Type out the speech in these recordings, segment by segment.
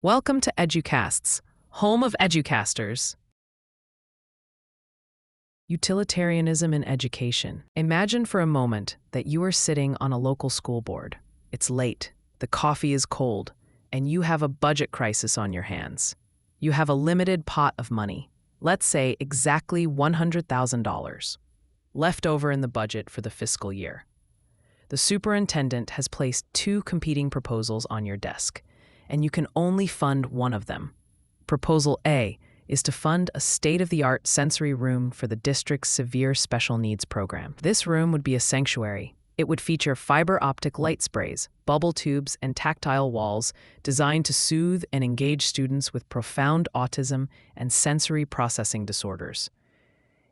Welcome to EduCasts, home of EduCasters. Utilitarianism in education. Imagine for a moment that you are sitting on a local school board. It's late, the coffee is cold, and you have a budget crisis on your hands. You have a limited pot of money, let's say exactly $100,000, left over in the budget for the fiscal year. The superintendent has placed two competing proposals on your desk, and you can only fund one of them. Proposal A is to fund a state-of-the-art sensory room for the district's severe special needs program. This room would be a sanctuary. It would feature fiber optic light sprays, bubble tubes, and tactile walls designed to soothe and engage students with profound autism and sensory processing disorders.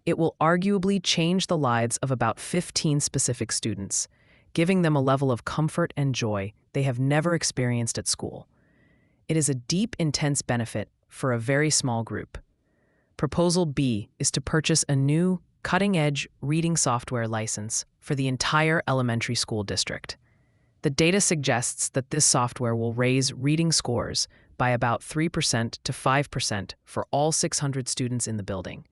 It will arguably change the lives of about 15 specific students, giving them a level of comfort and joy they have never experienced at school. It is a deep, intense benefit for a very small group. Proposal B is to purchase a new, cutting-edge reading software license for the entire elementary school district. The data suggests that this software will raise reading scores by about 3% to 5% for all 600 students in the building.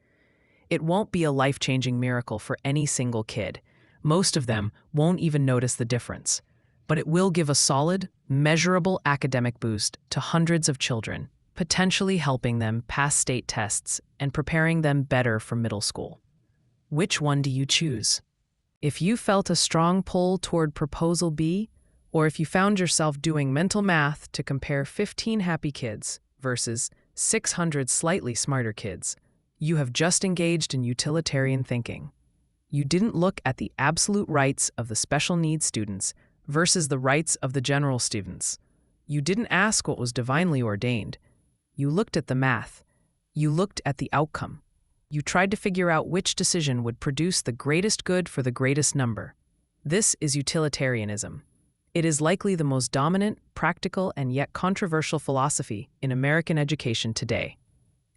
It won't be a life-changing miracle for any single kid. Most of them won't even notice the difference. But it will give a solid, measurable academic boost to hundreds of children, potentially helping them pass state tests and preparing them better for middle school. Which one do you choose? If you felt a strong pull toward Proposal B, or if you found yourself doing mental math to compare 15 happy kids versus 600 slightly smarter kids, you have just engaged in utilitarian thinking. You didn't look at the absolute rights of the special needs students versus the rights of the general students. You didn't ask what was divinely ordained. You looked at the math. You looked at the outcome. You tried to figure out which decision would produce the greatest good for the greatest number. This is utilitarianism. It is likely the most dominant, practical, and yet controversial philosophy in American education today.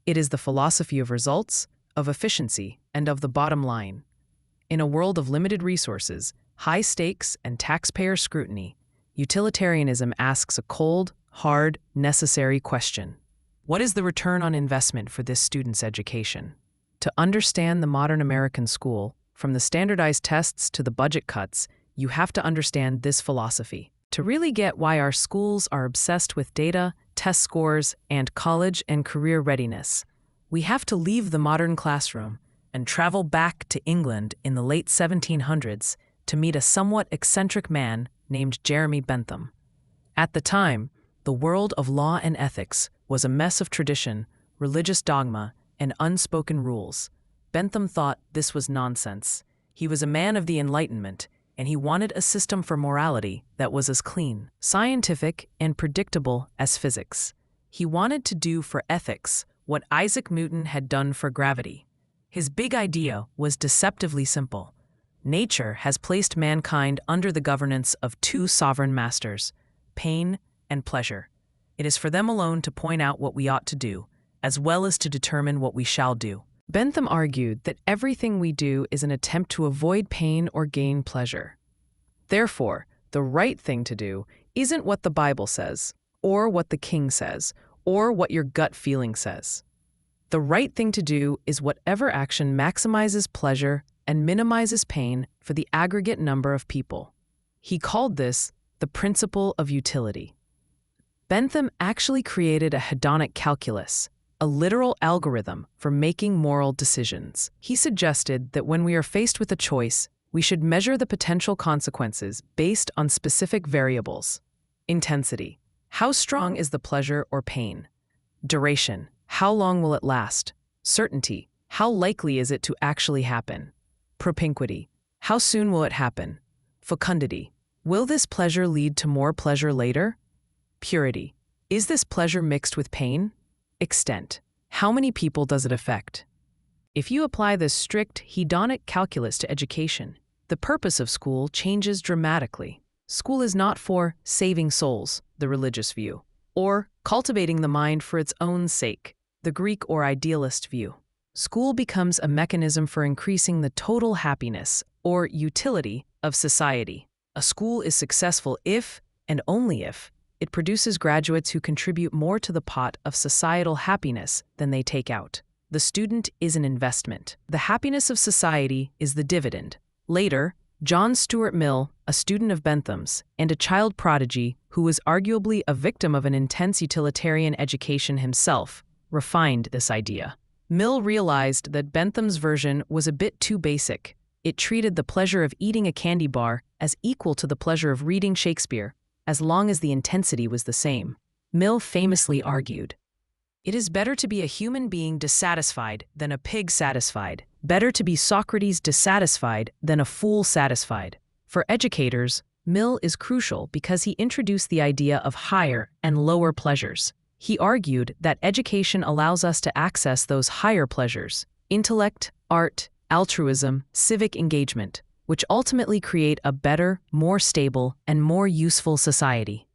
It is the philosophy of results, of efficiency, and of the bottom line. In a world of limited resources, high stakes, and taxpayer scrutiny, utilitarianism asks a cold, hard, necessary question. What is the return on investment for this student's education? To understand the modern American school, from the standardized tests to the budget cuts, you have to understand this philosophy. To really get why our schools are obsessed with data, test scores, and college and career readiness, we have to leave the modern classroom and travel back to England in the late 1700s to meet a somewhat eccentric man named Jeremy Bentham. At the time, the world of law and ethics was a mess of tradition, religious dogma, and unspoken rules. Bentham thought this was nonsense. He was a man of the Enlightenment, and he wanted a system for morality that was as clean, scientific, and predictable as physics. He wanted to do for ethics what Isaac Newton had done for gravity. His big idea was deceptively simple. Nature has placed mankind under the governance of two sovereign masters, pain and pleasure. It is for them alone to point out what we ought to do, as well as to determine what we shall do. Bentham argued that everything we do is an attempt to avoid pain or gain pleasure. Therefore, the right thing to do isn't what the Bible says, or what the king says, or what your gut feeling says. The right thing to do is whatever action maximizes pleasure and minimizes pain for the aggregate number of people. He called this the principle of utility. Bentham actually created a hedonic calculus, a literal algorithm for making moral decisions. He suggested that when we are faced with a choice, we should measure the potential consequences based on specific variables. Intensity. How strong is the pleasure or pain? Duration. How long will it last? Certainty. How likely is it to actually happen? Propinquity. How soon will it happen? Fecundity. Will this pleasure lead to more pleasure later? Purity. Is this pleasure mixed with pain? Extent. How many people does it affect? If you apply this strict hedonic calculus to education, the purpose of school changes dramatically. School is not for saving souls, the religious view, or cultivating the mind for its own sake, the Greek or idealist view. School becomes a mechanism for increasing the total happiness, or utility, of society. A school is successful if, and only if, It produces graduates who contribute more to the pot of societal happiness than they take out. The student is an investment. The happiness of society is the dividend. Later, John Stuart Mill, a student of Bentham's and a child prodigy who was arguably a victim of an intense utilitarian education himself, refined this idea. Mill realized that Bentham's version was a bit too basic. It treated the pleasure of eating a candy bar as equal to the pleasure of reading Shakespeare, as long as the intensity was the same. Mill famously argued, "It is better to be a human being dissatisfied than a pig satisfied. Better to be Socrates dissatisfied than a fool satisfied." For educators, Mill is crucial because he introduced the idea of higher and lower pleasures. He argued that education allows us to access those higher pleasures: intellect, art, altruism, civic engagement, which ultimately create a better, more stable, and more useful society.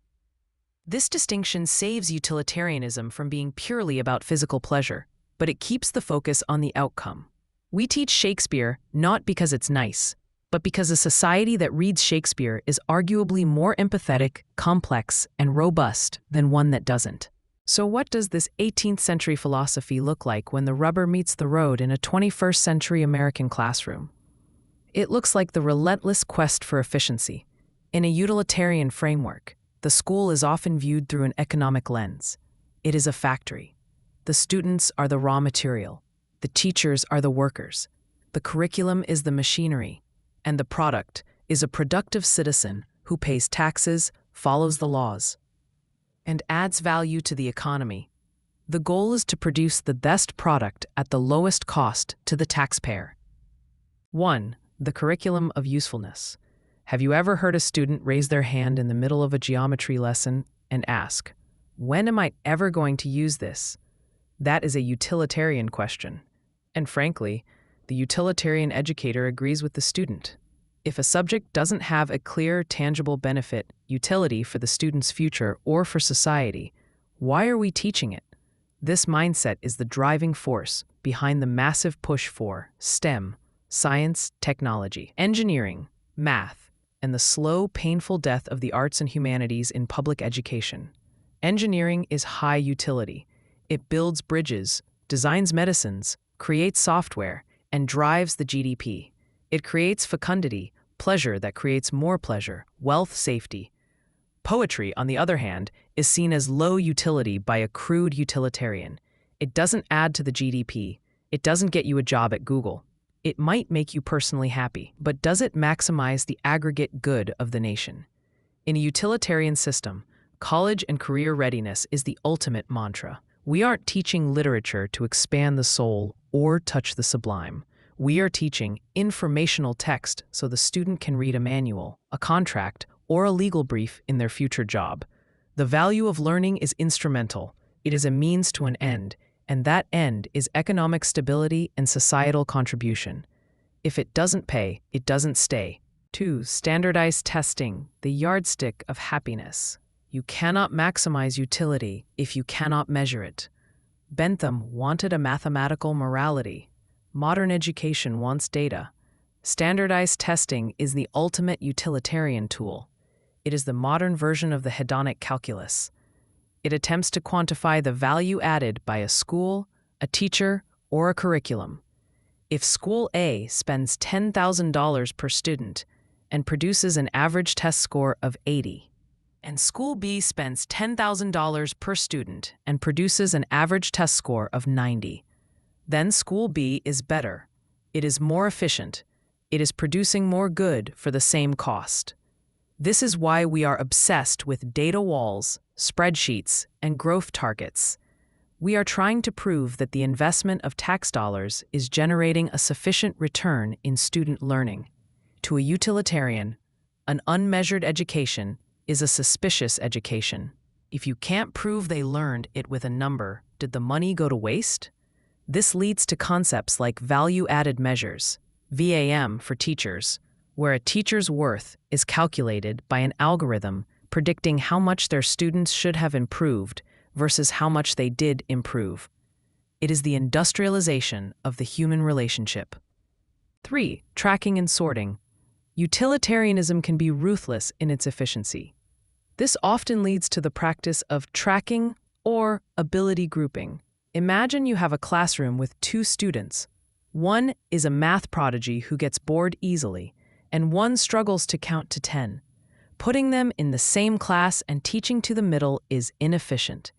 This distinction saves utilitarianism from being purely about physical pleasure, but it keeps the focus on the outcome. We teach Shakespeare not because it's nice, but because a society that reads Shakespeare is arguably more empathetic, complex, and robust than one that doesn't. So what does this 18th century philosophy look like when the rubber meets the road in a 21st century American classroom? It looks like the relentless quest for efficiency. In a utilitarian framework, the school is often viewed through an economic lens. It is a factory. The students are the raw material. The teachers are the workers. The curriculum is the machinery. And the product is a productive citizen who pays taxes, follows the laws, and adds value to the economy. The goal is to produce the best product at the lowest cost to the taxpayer. 1. The curriculum of usefulness. Have you ever heard a student raise their hand in the middle of a geometry lesson and ask, "When am I ever going to use this?" That is a utilitarian question. And frankly, the utilitarian educator agrees with the student. If a subject doesn't have a clear, tangible benefit, utility for the student's future or for society, why are we teaching it? This mindset is the driving force behind the massive push for STEM, science, technology, engineering, math, and the slow, painful death of the arts and humanities in public education. Engineering is high utility. It builds bridges, designs medicines, creates software, and drives the GDP. It creates fecundity, pleasure that creates more pleasure, wealth, safety. Poetry, on the other hand, is seen as low utility by a crude utilitarian. It doesn't add to the GDP. It doesn't get you a job at Google. It might make you personally happy, but does it maximize the aggregate good of the nation? In a utilitarian system, college and career readiness is the ultimate mantra. We aren't teaching literature to expand the soul or touch the sublime. We are teaching informational text so the student can read a manual, a contract, or a legal brief in their future job. The value of learning is instrumental. It is a means to an end, and that end is economic stability and societal contribution. If it doesn't pay, it doesn't stay. 2. Standardized testing, the yardstick of happiness. You cannot maximize utility if you cannot measure it. Bentham wanted a mathematical morality. Modern education wants data. Standardized testing is the ultimate utilitarian tool. It is the modern version of the hedonic calculus. It attempts to quantify the value added by a school, a teacher, or a curriculum. If School A spends $10,000 per student and produces an average test score of 80, and School B spends $10,000 per student and produces an average test score of 90, then School B is better. It is more efficient. It is producing more good for the same cost. This is why we are obsessed with data walls, spreadsheets, and growth targets. We are trying to prove that the investment of tax dollars is generating a sufficient return in student learning. To a utilitarian, an unmeasured education is a suspicious education. If you can't prove they learned it with a number, did the money go to waste? This leads to concepts like value-added measures, VAM for teachers, where a teacher's worth is calculated by an algorithm predicting how much their students should have improved versus how much they did improve. It is the industrialization of the human relationship. 3. Tracking and sorting. Utilitarianism can be ruthless in its efficiency. This often leads to the practice of tracking or ability grouping. Imagine you have a classroom with two students. One is a math prodigy who gets bored easily, and one struggles to count to 10. Putting them in the same class and teaching to the middle is inefficient.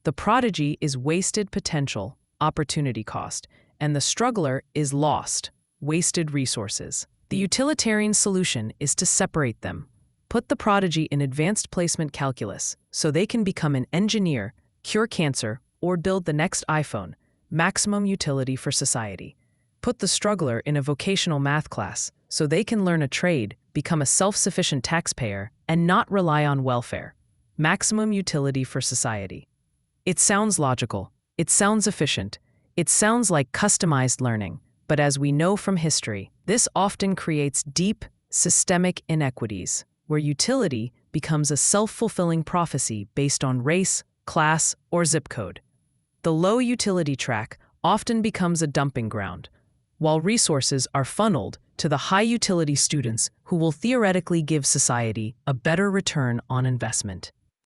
The prodigy is wasted potential, opportunity cost, and the struggler is lost, wasted resources. The utilitarian solution is to separate them. Put the prodigy in advanced placement calculus so they can become an engineer, cure cancer, or build the next iPhone, maximum utility for society. Put the struggler in a vocational math class so they can learn a trade, become a self-sufficient taxpayer, and not rely on welfare. Maximum utility for society. It sounds logical. It sounds efficient. It sounds like customized learning. But as we know from history, this often creates deep, systemic inequities, where utility becomes a self-fulfilling prophecy based on race, class, or zip code. The low utility track often becomes a dumping ground, while resources are funneled to the high-utility students who will theoretically give society a better return on investment.